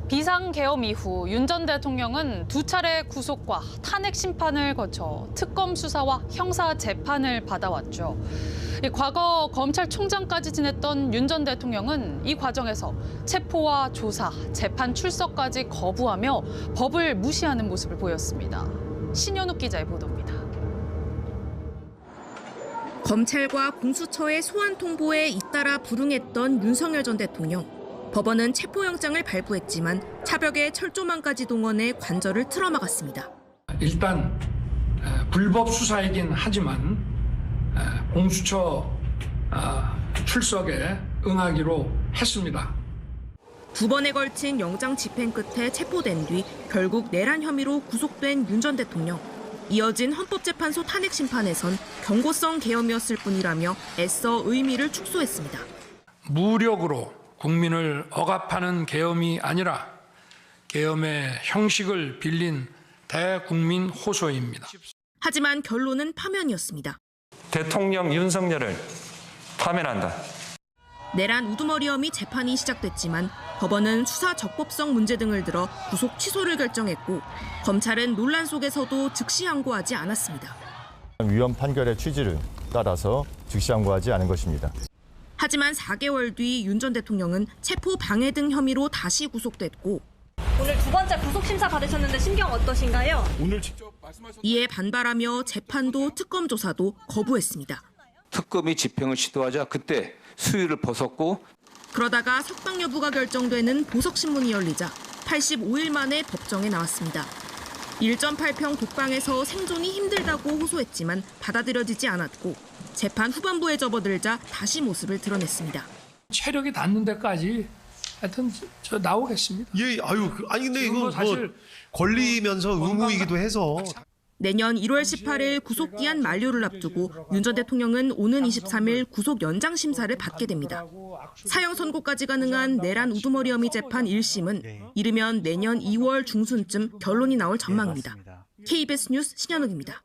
비상계엄 이후 윤 전 대통령은 두 차례 구속과 탄핵 심판을 거쳐 특검 수사와 형사 재판을 받아왔죠. 과거 검찰총장까지 지냈던 윤 전 대통령은 이 과정에서 체포와 조사, 재판 출석까지 거부하며 법을 무시하는 모습을 보였습니다. 신현욱 기자의 보도입니다. 검찰과 공수처의 소환 통보에 잇따라 불응했던 윤석열 전 대통령. 법원은 체포영장을 발부했지만 차벽에 철조망까지 동원해 관절을 틀어막았습니다. 일단 불법 수사이긴 하지만 공수처 출석에 응하기로 했습니다. 두 번에 걸친 영장 집행 끝에 체포된 뒤 결국 내란 혐의로 구속된 윤 전 대통령. 이어진 헌법재판소 탄핵 심판에선 경고성 계엄이었을 뿐이라며 애써 의미를 축소했습니다. 무력으로 국민을 억압하는 계엄이 아니라 계엄의 형식을 빌린 대국민 호소입니다. 하지만 결론은 파면이었습니다. 대통령 윤석열을 파면한다. 내란 우두머리 혐의 재판이 시작됐지만 법원은 수사 적법성 문제 등을 들어 구속 취소를 결정했고 검찰은 논란 속에서도 즉시 항고하지 않았습니다. 위헌 판결의 취지를 따라서 즉시 항고하지 않은 것입니다. 하지만 4개월 뒤 윤 전 대통령은 체포 방해 등 혐의로 다시 구속됐고 오늘 두 번째 구속심사 받으셨는데 심경 어떠신가요? 이에 반발하며 재판도 특검 조사도 거부했습니다. 특검이 집행을 시도하자 그때 수위를 벗었고 그러다가 석방 여부가 결정되는 보석신문이 열리자 85일 만에 법정에 나왔습니다. 1.8평 독방에서 생존이 힘들다고 호소했지만 받아들여지지 않았고 재판 후반부에 접어들자 다시 모습을 드러냈습니다. 체력이 닿는 데까지 하여튼 저 나오겠습니다. 예, 아니 근데 이거 사실 걸리면서 의무이기도 해서 내년 1월 18일 구속기한 만료를 앞두고 윤 전 대통령은 오는 23일 구속 연장 심사를 받게 됩니다. 사형 선고까지 가능한 내란 우두머리 혐의 재판 1심은 이르면 내년 2월 중순쯤 결론이 나올 전망입니다. KBS 뉴스 신현욱입니다.